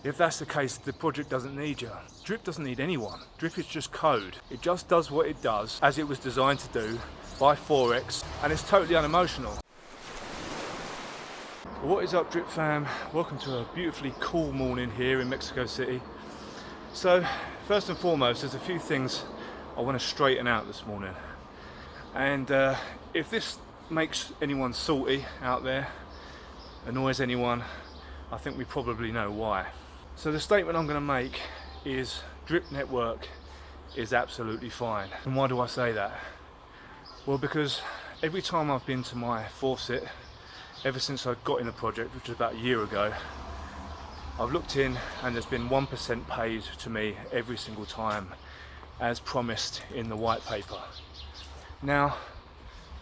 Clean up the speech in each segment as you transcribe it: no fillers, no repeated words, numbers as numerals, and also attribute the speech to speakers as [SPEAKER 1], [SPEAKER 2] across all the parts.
[SPEAKER 1] If that's the case, the project doesn't need you. Drip doesn't need anyone. Drip is just code. It just does what it does as it was designed to do by Forex, and it's totally unemotional. What is up, Drip fam? Welcome to a beautifully cool morning here in Mexico City. So first and foremost, there's a few things I want to straighten out this morning, and if this makes anyone salty out there, annoys anyone, I think we probably know why. So the statement I'm going to make is Drip Network is absolutely fine. And why do I say that? Well, because every time I've been to my faucet, ever since I got in the project, which was about a year ago, I've looked in and there's been 1% paid to me every single time, as promised in the white paper. Now,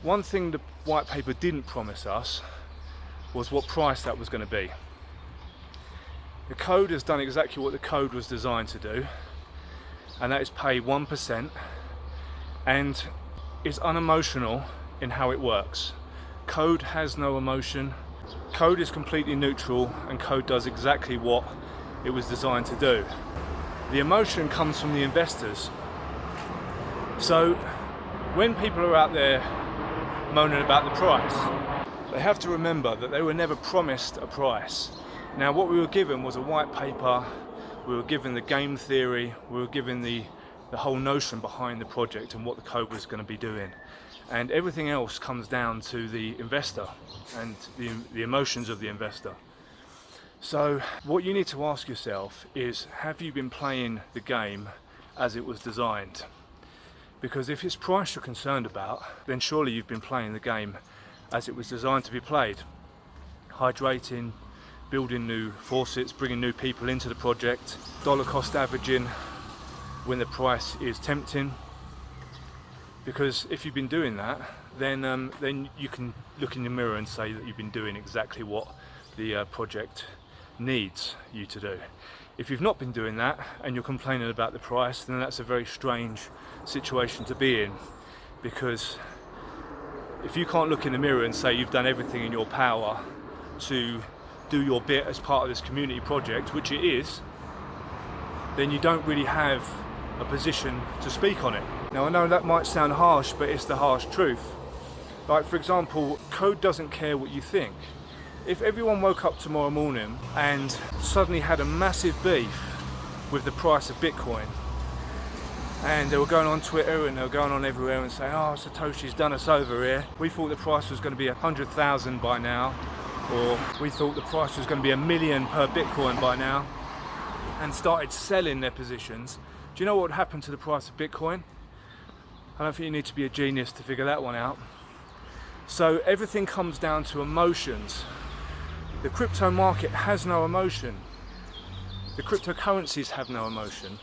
[SPEAKER 1] one thing the white paper didn't promise us was what price that was going to be. The code has done exactly what the code was designed to do, and that is pay 1%, and is unemotional in how it works. Code has no emotion. Code is completely neutral, and code does exactly what it was designed to do. The emotion comes from the investors. So when people are out there moaning about the price, they have to remember that they were never promised a price. Now, what we were given was a white paper, we were given the game theory, we were given the whole notion behind the project and what the code was going to be doing. And everything else comes down to the investor and the emotions of the investor. So what you need to ask yourself is, have you been playing the game as it was designed? Because if it's price you're concerned about, then surely you've been playing the game as it was designed to be played. Hydrating, building new faucets, bringing new people into the project, dollar cost averaging when the price is tempting. Because if you've been doing that, then you can look in the mirror and say that you've been doing exactly what the project needs you to do. If you've not been doing that and you're complaining about the price, then that's a very strange situation to be in, because if you can't look in the mirror and say you've done everything in your power to do your bit as part of this community project, which it is, then you don't really have a position to speak on it. Now, I know that might sound harsh, but it's the harsh truth. Like, for example, code doesn't care what you think. If everyone woke up tomorrow morning and suddenly had a massive beef with the price of Bitcoin, and they were going on Twitter and they were going on everywhere and saying, oh, Satoshi's done us over here, we thought the price was going to be 100,000 by now, or we thought the price was going to be $1 million per Bitcoin by now, and started selling their positions, do you know what would happen to the price of Bitcoin? I don't think you need to be a genius to figure that one out. So everything comes down to emotions. The crypto market has no emotion. The cryptocurrencies have no emotion.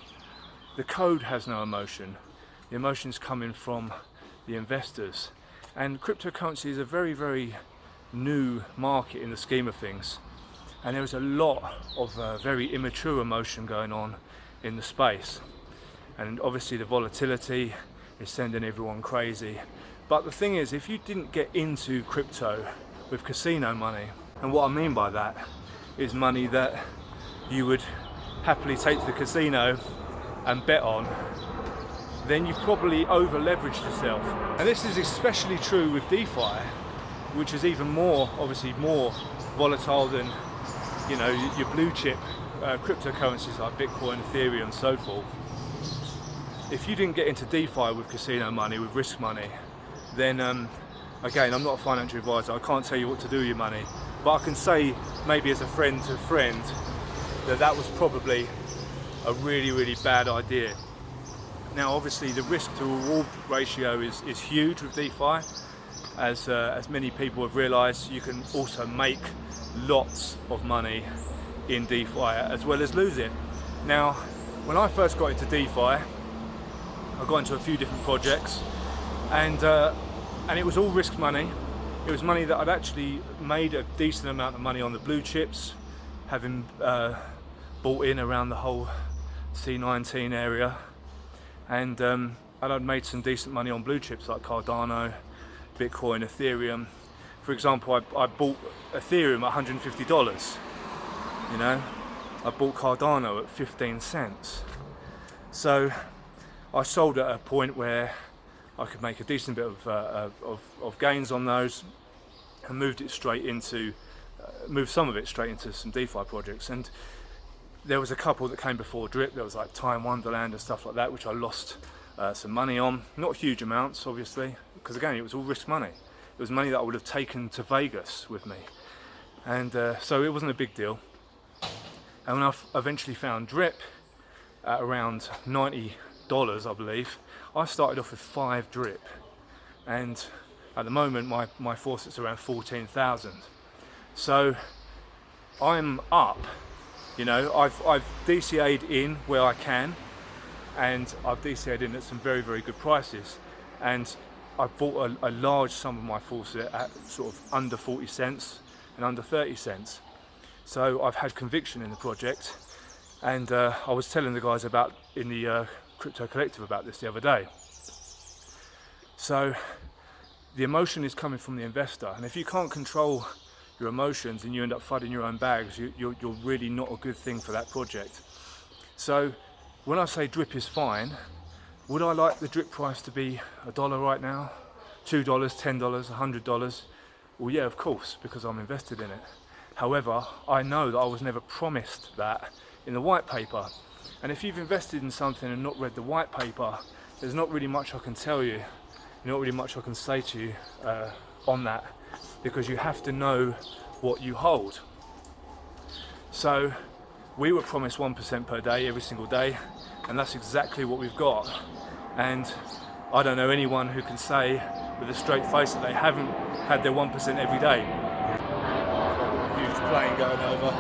[SPEAKER 1] The code has no emotion. The emotion's coming from the investors. And cryptocurrency is a very, very new market in the scheme of things, and there is a lot of very immature emotion going on in the space, and obviously the volatility is sending everyone crazy. But the thing is, if you didn't get into crypto with casino money, and what I mean by that is money that you would happily take to the casino and bet on, then you've probably over leveraged yourself. And this is especially true with DeFi, which is even more, obviously more volatile than, you know, your blue chip cryptocurrencies like Bitcoin, Ethereum and so forth. If you didn't get into DeFi with casino money, with risk money, then again, I'm not a financial advisor, I can't tell you what to do with your money, but I can say, maybe as a friend to a friend, that was probably a really, really bad idea. Now obviously the risk to reward ratio is huge with DeFi. As many people have realised, you can also make lots of money in DeFi as well as lose it. Now, when I first got into DeFi, I got into a few different projects, and it was all risk money. It was money that I'd actually made a decent amount of money on the blue chips, having bought in around the whole C19 area, and I'd made some decent money on blue chips like Cardano, Bitcoin, Ethereum. For example, I bought Ethereum at $150, you know, I bought Cardano at 15 cents. So I sold at a point where I could make a decent bit of gains on those, and moved some of it straight into some DeFi projects. And there was a couple that came before Drip. There was like Time Wonderland and stuff like that, which I lost some money on. Not huge amounts, obviously, because again, it was all risk money. It was money that I would have taken to Vegas with me, and so it wasn't a big deal. And when I eventually found Drip at around $90, I believe, I started off with 5 Drip, and at the moment my faucet's around 14,000. So I'm up, you know. I've DCA'd in where I can, and I've DCA'd in at some very, very good prices, and I've bought a large sum of my faucet at sort of under 40 cents and under 30 cents. So I've had conviction in the project, and I was telling the guys about in the Crypto Collective about this the other day. So the emotion is coming from the investor, and if you can't control your emotions and you end up flooding your own bags, you're really not a good thing for that project. So when I say Drip is fine, would I like the Drip price to be $1 right now, $2, $10, $100? Well, yeah, of course, because I'm invested in it. However, I know that I was never promised that in the white paper. And if you've invested in something and not read the white paper, there's not really much I can tell you, not really much I can say to you on that, because you have to know what you hold. So we were promised 1% per day every single day, and that's exactly what we've got. And I don't know anyone who can say with a straight face that they haven't had their 1% every day. Huge plane going over.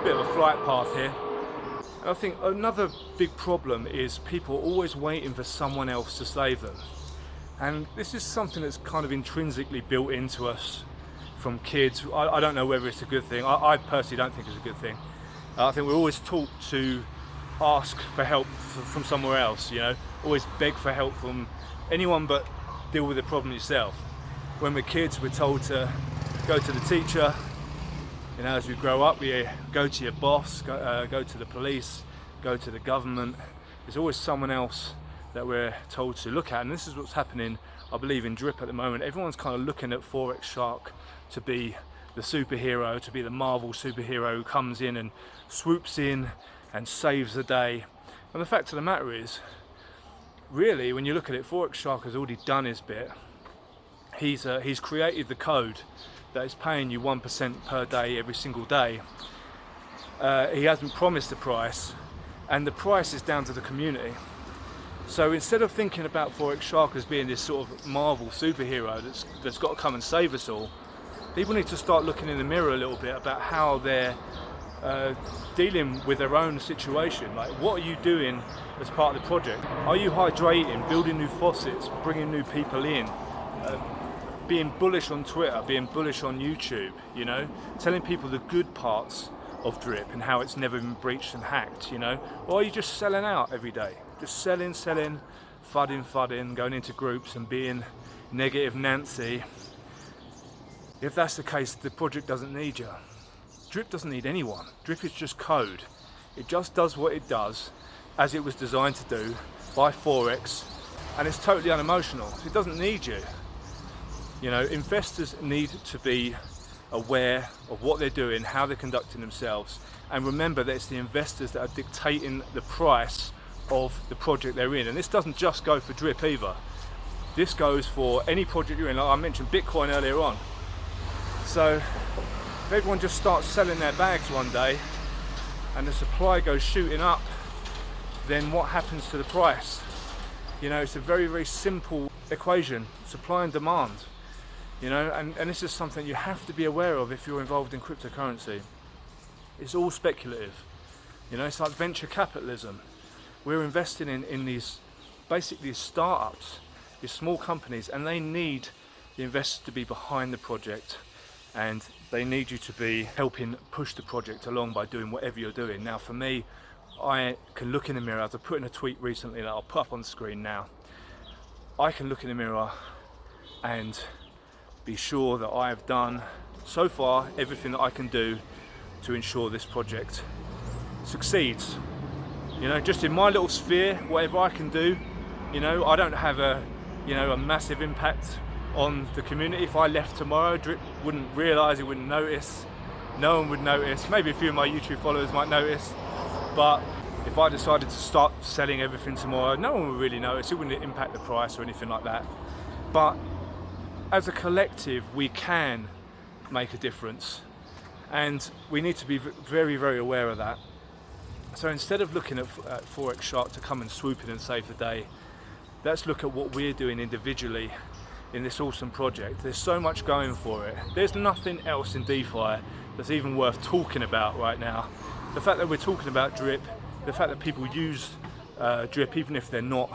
[SPEAKER 1] A bit of a flight path here. And I think another big problem is people always waiting for someone else to save them. And this is something that's kind of intrinsically built into us from kids. I don't know whether it's a good thing. I personally don't think it's a good thing. I think we're always taught to ask for help from somewhere else, you know, always beg for help from anyone but deal with the problem yourself. When we're kids, we're told to go to the teacher. You know, as we grow up, we go to your boss, go to the police, go to the government. There's always someone else that we're told to look at, and this is what's happening, I believe, in Drip at the moment. Everyone's kind of looking at FOREX Shark to be the superhero, to be the Marvel superhero who comes in and swoops in and saves the day. And the fact of the matter is, really, when you look at it, FOREX Shark has already done his bit. He's created the code that is paying you 1% per day every single day. He hasn't promised a price, and the price is down to the community. So instead of thinking about FOREX Shark as being this sort of Marvel superhero that's got to come and save us all, people need to start looking in the mirror a little bit about how they're dealing with their own situation. Like, what are you doing as part of the project? Are you hydrating, building new faucets, bringing new people in, being bullish on Twitter, being bullish on YouTube, you know, telling people the good parts of Drip and how it's never been breached and hacked, you know? Or are you just selling out every day? Just selling, fudding, going into groups and being negative Nancy? If that's the case, the project doesn't need you. Drip doesn't need anyone. Drip is just code. It just does what it does as it was designed to do by Forex, and it's totally unemotional. It doesn't need you. You know, investors need to be aware of what they're doing, how they're conducting themselves, and remember that it's the investors that are dictating the price of the project they're in. And this doesn't just go for Drip either. This goes for any project you're in. Like I mentioned Bitcoin earlier on. So if everyone just starts selling their bags one day and the supply goes shooting up, then what happens to the price? You know, it's a very, very simple equation, supply and demand. You know, and this is something you have to be aware of if you're involved in cryptocurrency. It's all speculative. You know, it's like venture capitalism. We're investing in these, basically startups, these small companies, and they need the investors to be behind the project, and they need you to be helping push the project along by doing whatever you're doing. Now for me, I can look in the mirror. I've put in a tweet recently that I'll put up on the screen now. I can look in the mirror and be sure that I have done so far everything that I can do to ensure this project succeeds. You know, just in my little sphere, whatever I can do. You know, I don't have a massive impact on the community. If I left tomorrow, Drip wouldn't realise, he wouldn't notice. No one would notice. Maybe a few of my YouTube followers might notice, but if I decided to start selling everything tomorrow, no one would really notice. It wouldn't impact the price or anything like that. But as a collective, we can make a difference, and we need to be very, very aware of that. So instead of looking at FOREX Shark to come and swoop in and save the day, let's look at what we're doing individually in this awesome project. There's so much going for it. There's nothing else in DeFi that's even worth talking about right now. The fact that we're talking about Drip, the fact that people use Drip, even if they're not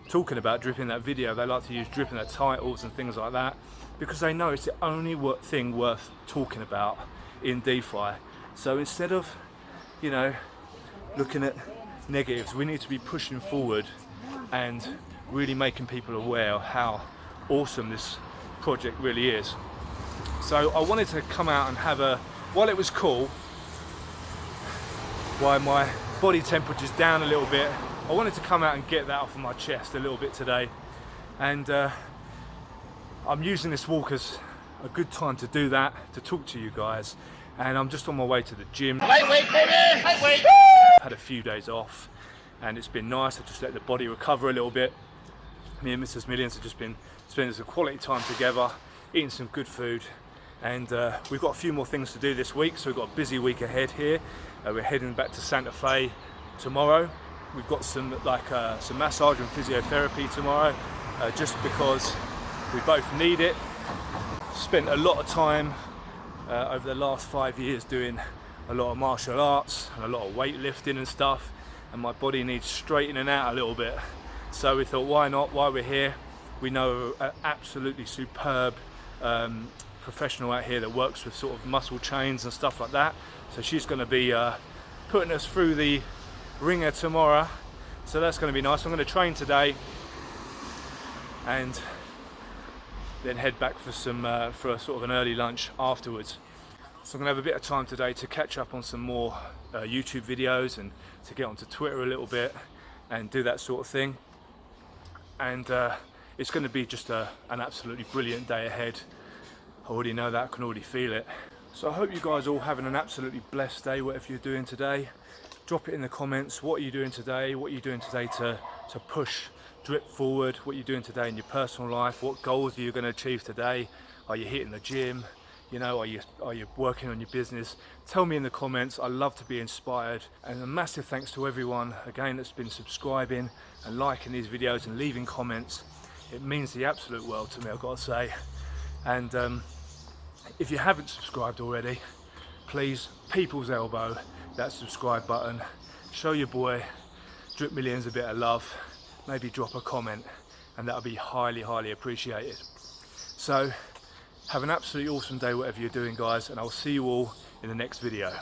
[SPEAKER 1] talking about Drip in that video, they like to use Drip in their titles and things like that, because they know it's the only thing worth talking about in DeFi. So instead of, you know, looking at negatives, we need to be pushing forward and really making people aware of how awesome this project really is. So I wanted to come out and have while it was cool, while my body temperature's down a little bit, I wanted to come out and get that off of my chest a little bit today. And I'm using this walk as a good time to do that, to talk to you guys. And I'm just on my way to the gym.
[SPEAKER 2] Lightweight, baby! Lightweight!
[SPEAKER 1] I've had a few days off, and it's been nice to just let the body recover a little bit. Me and Mrs. Millionz have just been spending some quality time together, eating some good food, and we've got a few more things to do this week, so we've got a busy week ahead here. We're heading back to Santa Fe tomorrow. We've got some massage and physiotherapy tomorrow, just because we both need it. Spent a lot of time over the last 5 years doing a lot of martial arts and a lot of weightlifting and stuff, and my body needs straightening out a little bit. So we thought, why not? While we're here, we know an absolutely superb professional out here that works with sort of muscle chains and stuff like that. So she's going to be putting us through the ringer tomorrow. So that's going to be nice. I'm going to train today and then head back for a sort of an early lunch afterwards. So I'm going to have a bit of time today to catch up on some more YouTube videos and to get onto Twitter a little bit and do that sort of thing. And it's going to be just an absolutely brilliant day ahead. I already know that, I can already feel it. So I hope you guys all having an absolutely blessed day, whatever you're doing today. Drop it in the comments. What are you doing today? What are you doing today to push Drip forward? What are you doing today in your personal life? What goals are you going to achieve today? Are you hitting the gym? You know, are you working on your business? Tell me in the comments. I love to be inspired. And a massive thanks to everyone again that's been subscribing and liking these videos and leaving comments. It means the absolute world to me, I've got to say. And if you haven't subscribed already, please, people's elbow that subscribe button. Show your boy Drip Millionz a bit of love. Maybe drop a comment, and that'll be highly, highly appreciated. So have an absolutely awesome day, whatever you're doing, guys, and I'll see you all in the next video.